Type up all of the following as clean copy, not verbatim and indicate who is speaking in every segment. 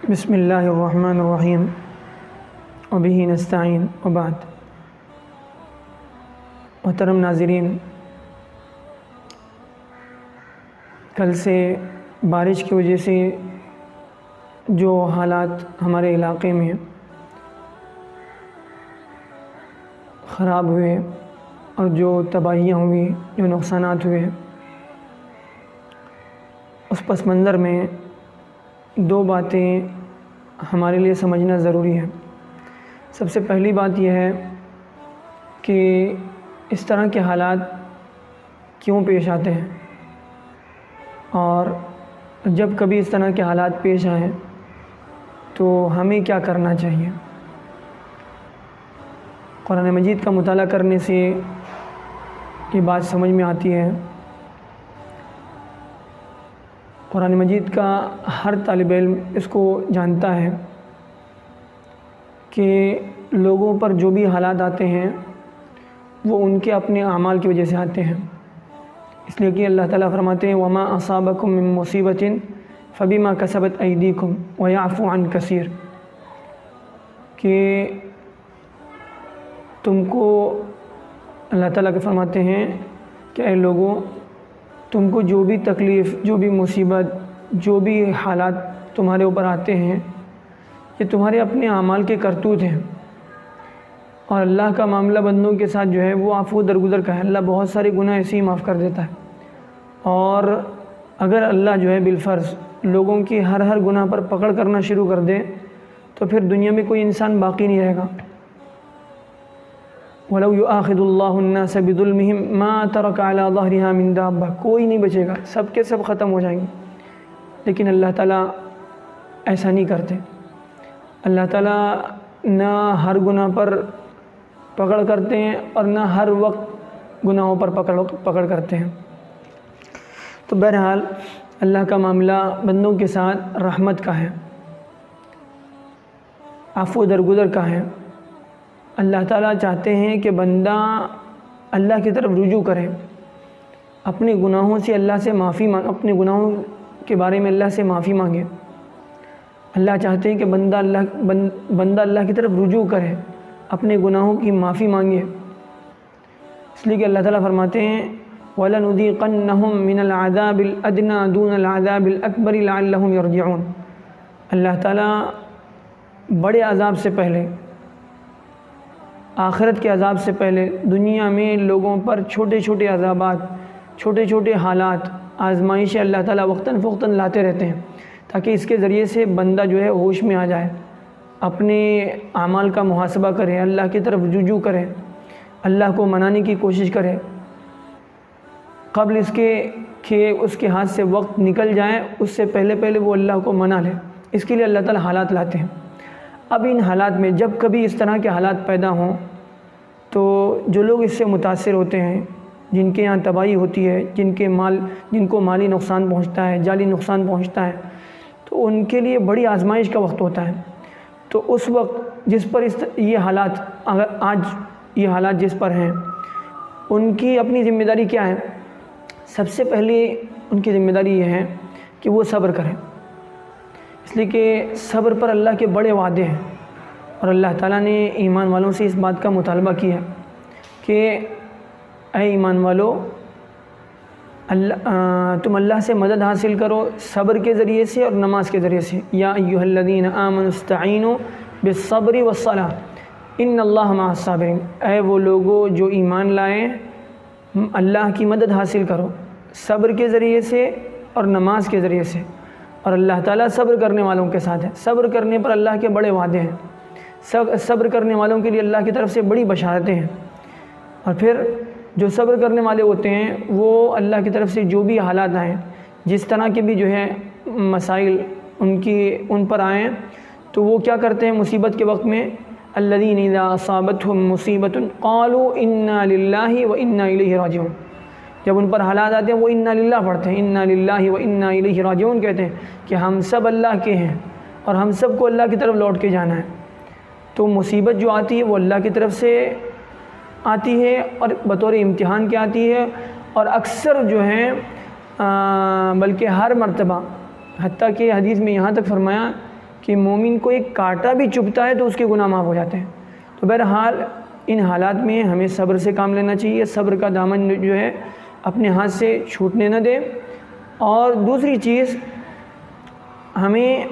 Speaker 1: بسم اللہ الرحمن الرحیم وبہ نستعین وبعد۔ محترم ناظرین، کل سے بارش کی وجہ سے جو حالات ہمارے علاقے میں خراب ہوئے اور جو تباہیاں ہوئی، جو نقصانات ہوئے، اس پس منظر میں دو باتیں ہمارے لیے سمجھنا ضروری ہے۔ سب سے پہلی بات یہ ہے کہ اس طرح کے حالات کیوں پیش آتے ہیں، اور جب کبھی اس طرح کے حالات پیش آئیں تو ہمیں کیا کرنا چاہیے۔ قرآن مجید کا مطالعہ کرنے سے یہ بات سمجھ میں آتی ہے۔ قرآن مجید کا ہر طالب علم اس کو جانتا ہے کہ لوگوں پر جو بھی حالات آتے ہیں وہ ان کے اپنے اعمال کی وجہ سے آتے ہیں، اس لیے کہ اللہ تعالیٰ فرماتے ہیں وَمَا أَصَابَكُم مِّن مُّصِيبَةٍ فَبِمَا كَسَبَتْ أَيْدِيكُمْ وَيَعْفُو عَن كَثِيرٍ، کہ تم کو اللہ تعالیٰ کے فرماتے ہیں کہ اے لوگوں، تم کو جو بھی تکلیف، جو بھی مصیبت، جو بھی حالات تمہارے اوپر آتے ہیں، یہ تمہارے اپنے اعمال کے کرتوت ہیں، اور اللہ کا معاملہ بندوں کے ساتھ جو ہے وہ عفو درگزر کا ہے۔ اللہ بہت سارے گناہ ایسے ہی معاف کر دیتا ہے، اور اگر اللہ جو ہے بالفرض لوگوں کی ہر گناہ پر پکڑ کرنا شروع کر دے تو پھر دنیا میں کوئی انسان باقی نہیں رہے گا۔ وَلَوْ يُؤَاخِذُ اللَّهُ النَّاسَ بِظُلْمِهِمْ مَا تَرَكَ عَلَى ظَهْرِهَا مِن دَابَّةٍ، کوئی نہیں بچے گا، سب کے سب ختم ہو جائیں گے، لیکن اللہ تعالیٰ ایسا نہیں کرتے۔ اللہ تعالیٰ نہ ہر گناہ پر پکڑ کرتے ہیں اور نہ ہر وقت گناہوں پر پکڑ کرتے ہیں۔ تو بہرحال اللہ کا معاملہ بندوں کے ساتھ رحمت کا ہے، عفو درگزر کا ہے۔ اللہ تعالیٰ چاہتے ہیں کہ بندہ اللہ کی طرف رجوع کرے، اپنے گناہوں سے اللہ سے معافی مانگے، اپنے گناہوں کے بارے میں اللہ سے معافی مانگے۔ اللہ چاہتے ہیں کہ بندہ اللہ کی طرف رجوع کرے، اپنے گناہوں کی معافی مانگے، اس لیے کہ اللہ تعالیٰ فرماتے ہیں وَلَنُذِيقَنَّهُم مِّنَ الْعَذَابِ الْأَدْنَىٰ دُونَ الْعَذَابِ الْأَكْبَرِ لَعَلَّهُمْ يَرْجِعُونَ۔ اللہ تعالیٰ بڑے عذاب سے پہلے، آخرت کے عذاب سے پہلے دنیا میں لوگوں پر چھوٹے چھوٹے عذابات، چھوٹے چھوٹے حالات، آزمائشیں اللہ تعالیٰ وقتاً فوقتاً لاتے رہتے ہیں، تاکہ اس کے ذریعے سے بندہ جو ہے ہوش میں آ جائے، اپنے اعمال کا محاسبہ کرے، اللہ کی طرف رجوع کرے، اللہ کو منانے کی کوشش کرے، قبل اس کے کہ اس کے ہاتھ سے وقت نکل جائے، اس سے پہلے وہ اللہ کو منا لے۔ اس کے لیے اللہ تعالیٰ حالات لاتے ہیں۔ اب ان حالات میں جب کبھی اس طرح کے حالات پیدا ہوں تو جو لوگ اس سے متاثر ہوتے ہیں، جن کے یہاں تباہی ہوتی ہے، جن کو مالی نقصان پہنچتا ہے، جانی نقصان پہنچتا ہے، تو ان کے لیے بڑی آزمائش کا وقت ہوتا ہے۔ تو اس وقت جس پر یہ حالات، اگر آج یہ حالات جس پر ہیں، ان کی اپنی ذمہ داری کیا ہے؟ سب سے پہلے ان کی ذمہ داری یہ ہے کہ وہ صبر کریں، اس لیے کہ صبر پر اللہ کے بڑے وعدے ہیں، اور اللہ تعالیٰ نے ایمان والوں سے اس بات کا مطالبہ کیا کہ اے ایمان والو، تم اللہ سے مدد حاصل کرو صبر کے ذریعے سے اور نماز کے ذریعے سے۔ یا ایھا الذین آمنوا استعینوا بالصبر والصلاۃ ان اللہ مع الصابرین، اے وہ لوگو جو ایمان لائیں، اللہ کی مدد حاصل کرو صبر کے ذریعے سے اور نماز کے ذریعے سے، اور اللہ تعالیٰ صبر کرنے والوں کے ساتھ ہے۔ صبر کرنے پر اللہ کے بڑے وعدے ہیں، صبر کرنے والوں کے لیے اللہ کی طرف سے بڑی بشارتیں ہیں۔ اور پھر جو صبر کرنے والے ہوتے ہیں وہ اللہ کی طرف سے جو بھی حالات آئیں، جس طرح کے بھی جو ہے مسائل ان پر آئیں، تو وہ کیا کرتے ہیں مصیبت کے وقت میں؟ الذین اذا اصابتہم مصیبۃ قالوا انا للہ و انا الیہ راجعون، جب ان پر حالات آتے ہیں وہ انا للہ پڑھتے ہیں، انا للہ و انا الیہ راجعون کہتے ہیں کہ ہم سب اللہ کے ہیں اور ہم سب کو اللہ کی طرف لوٹ کے جانا ہے۔ تو مصیبت جو آتی ہے وہ اللہ کی طرف سے آتی ہے اور بطور امتحان کے آتی ہے، اور اکثر جو ہیں بلکہ ہر مرتبہ، حتیٰ کہ حدیث میں یہاں تک فرمایا کہ مومن کو ایک کانٹا بھی چبھتا ہے تو اس کے گناہ معاف ہو جاتے ہیں۔ تو بہرحال ان حالات میں ہمیں صبر سے کام لینا چاہیے، صبر کا دامن جو ہے اپنے ہاتھ سے چھوٹنے نہ دیں۔ اور دوسری چیز، ہمیں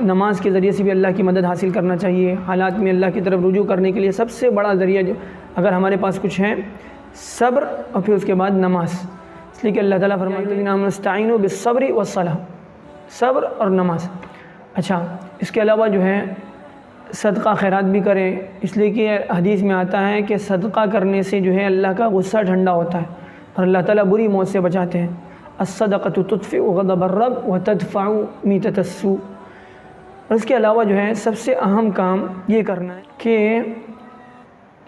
Speaker 1: نماز کے ذریعے سے بھی اللہ کی مدد حاصل کرنا چاہیے۔ حالات میں اللہ کی طرف رجوع کرنے کے لیے سب سے بڑا ذریعہ جو اگر ہمارے پاس کچھ ہے، صبر اور پھر اس کے بعد نماز، اس لیے کہ اللہ تعالیٰ فرماتے ہیں نستعینوا بالصبر والصلاۃ، صبر اور نماز۔ اچھا، اس کے علاوہ جو ہے صدقہ خیرات بھی کریں، اس لیے کہ حدیث میں آتا ہے کہ صدقہ کرنے سے جو ہے اللہ کا غصہ ٹھنڈا ہوتا ہے اور اللہ تعالیٰ بری موت سے بچاتے ہیں۔ الصدقۃ تطفئ غضب الرب وتدفع میتۃ السوء۔ اور اس کے علاوہ جو ہے سب سے اہم کام یہ کرنا ہے کہ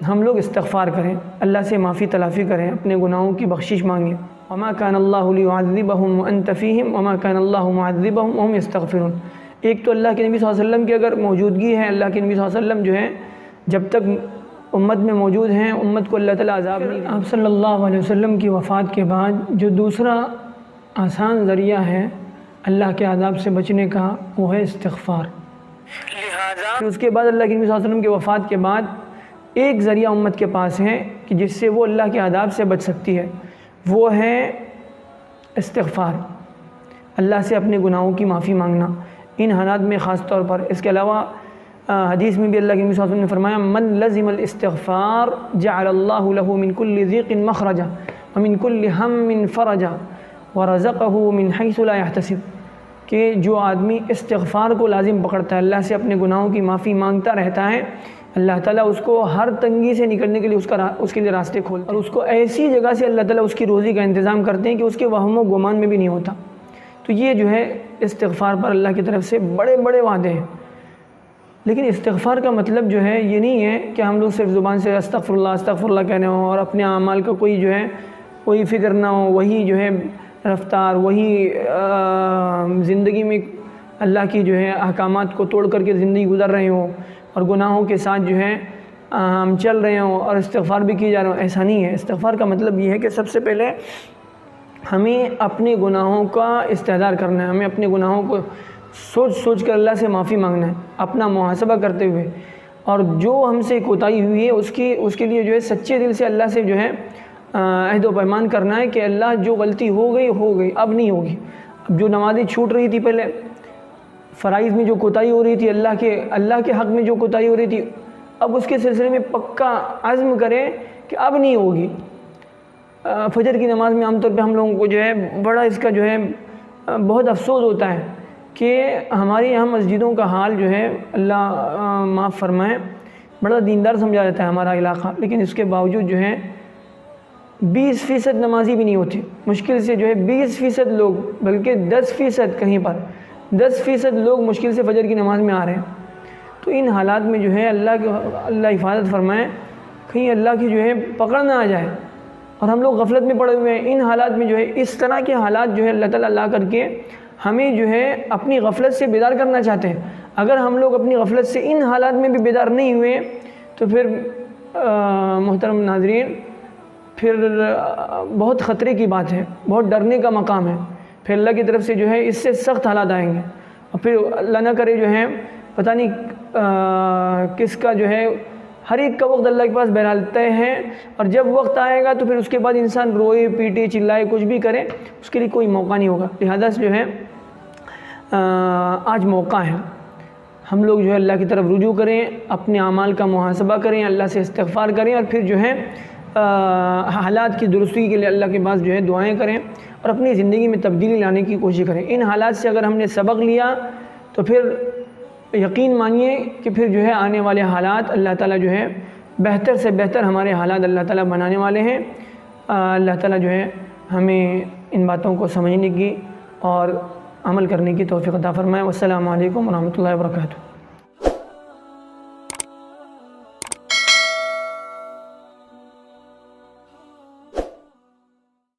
Speaker 1: ہم لوگ استغفار کریں، اللہ سے معافی تلافی کریں، اپنے گناہوں کی بخشش مانگیں۔ وما كان الله ليعذبهم وانت فيهم وما كان الله معذبهم وهم يستغفرون۔ ایک تو اللہ کے نبی صلی اللہ علیہ وسلم کی اگر موجودگی ہے، اللہ کے نبی صلی اللہ علیہ وسلم جو ہے جب تک امت میں موجود ہیں، امت کو اللہ تعالیٰ عذاب نہیں۔ آپ صلی اللہ علیہ وسلم کی وفات کے بعد جو دوسرا آسان ذریعہ ہے اللہ کے عذاب سے بچنے کا، وہ ہے استغفار۔ پھر اس کے بعد اللہ کے نبی صلی اللہ علیہ وسلم کی وفات کے بعد ایک ذریعہ امت کے پاس ہے کہ جس سے وہ اللہ کے عذاب سے بچ سکتی ہے، وہ ہے استغفار، اللہ سے اپنے گناہوں کی معافی مانگنا ان حالات میں خاص طور پر۔ اس کے علاوہ حدیث میں بھی اللہ کے نبی صلی اللہ علیہ وسلم نے فرمایا من لزم الاستغفار جعل اللہ له من كل ضيق مخرجا ومن كل هم فرجا ورزقه من حيث لا يحتسب، کہ جو آدمی استغفار کو لازم پکڑتا ہے، اللہ سے اپنے گناہوں کی معافی مانگتا رہتا ہے، اللہ تعالیٰ اس کو ہر تنگی سے نکلنے کے لیے اس کے لیے راستے کھولتے ہیں اور اس کو ایسی جگہ سے اللہ تعالیٰ اس کی روزی کا انتظام کرتے ہیں کہ اس کے وہم و گمان میں بھی نہیں ہوتا۔ تو یہ جو ہے استغفار پر اللہ کی طرف سے بڑے بڑے وعدے ہیں۔ لیکن استغفار کا مطلب جو ہے یہ نہیں ہے کہ ہم لوگ صرف زبان سے استغفر اللہ کہنے ہوں اور اپنے اعمال کا کوئی جو ہے کوئی فکر نہ ہو، وہی جو ہے رفتار، وہی زندگی میں اللہ کی جو ہے احکامات کو توڑ کر کے زندگی گزر رہے ہوں اور گناہوں کے ساتھ جو ہے ہم چل رہے ہوں اور استغفار بھی کی جا رہے ہوں۔ ایسا نہیں ہے۔ استغفار کا مطلب یہ ہے کہ سب سے پہلے ہمیں اپنے گناہوں کا استحضار کرنا ہے، ہمیں اپنے گناہوں کو سوچ کر اللہ سے معافی مانگنا ہے، اپنا محاسبہ کرتے ہوئے، اور جو ہم سے کوتاہی ہوئی ہے اس کے لیے جو ہے سچے دل سے اللہ سے جو ہے عہد و پیمان کرنا ہے کہ اللہ جو غلطی ہو گئی اب نہیں ہوگی۔ اب جو نمازیں چھوٹ رہی تھی، پہلے فرائض میں جو کوتاہی ہو رہی تھی، اللہ کے حق میں جو کوتاہی ہو رہی تھی، اب اس کے سلسلے میں پکا عزم کریں کہ اب نہیں ہوگی۔ فجر کی نماز میں عام طور پہ ہم لوگوں کو جو ہے بڑا اس کا جو ہے بہت افسوس ہوتا ہے کہ ہمارے یہاں مسجدوں کا حال جو ہے اللہ معاف فرمائے، بڑا دیندار سمجھا جاتا ہے ہمارا علاقہ، لیکن اس کے باوجود جو ہے 20% نمازی بھی نہیں ہوتے، مشکل سے جو ہے 20% لوگ، بلکہ 10% کہیں پر 10% لوگ مشکل سے فجر کی نماز میں آ رہے ہیں۔ تو ان حالات میں جو ہے اللہ حفاظت فرمائے، کہیں اللہ کی جو ہے پکڑ نہ آ جائے اور ہم لوگ غفلت میں پڑے ہوئے ہیں۔ ان حالات میں جو ہے اس طرح کے حالات جو ہے اللہ تعالیٰ لا کر کے ہمیں جو ہے اپنی غفلت سے بیدار کرنا چاہتے ہیں۔ اگر ہم لوگ اپنی غفلت سے ان حالات میں بھی بیدار نہیں ہوئے تو پھر محترم ناظرین، پھر بہت خطرے کی بات ہے، بہت ڈرنے کا مقام ہے۔ پھر اللہ کی طرف سے جو ہے اس سے سخت حالات آئیں گے اور پھر اللہ نہ کرے جو ہے پتہ نہیں کس کا جو ہے ہر ایک کا وقت اللہ کے پاس بہرحال طے ہے، اور جب وقت آئے گا تو پھر اس کے بعد انسان روئے پیٹے چلائے کچھ بھی کرے، اس کے لیے کوئی موقع نہیں ہوگا۔ لہذا جو ہے آج موقع ہے، ہم لوگ جو ہے اللہ کی طرف رجوع کریں، اپنے اعمال کا محاسبہ کریں، اللہ سے استغفار کریں، اور پھر جو ہے حالات کی درستی کے لیے اللہ کے پاس جو ہے دعائیں کریں اور اپنی زندگی میں تبدیلی لانے کی کوشش کریں۔ ان حالات سے اگر ہم نے سبق لیا تو پھر یقین مانیے کہ پھر جو ہے آنے والے حالات اللہ تعالیٰ جو ہے بہتر سے بہتر ہمارے حالات اللہ تعالیٰ بنانے والے ہیں۔ اللہ تعالیٰ جو ہے ہمیں ان باتوں کو سمجھنے کی اور عمل کرنے کی توفیق عطا فرمائے۔ والسلام علیکم ورحمۃ اللہ وبرکاتہ۔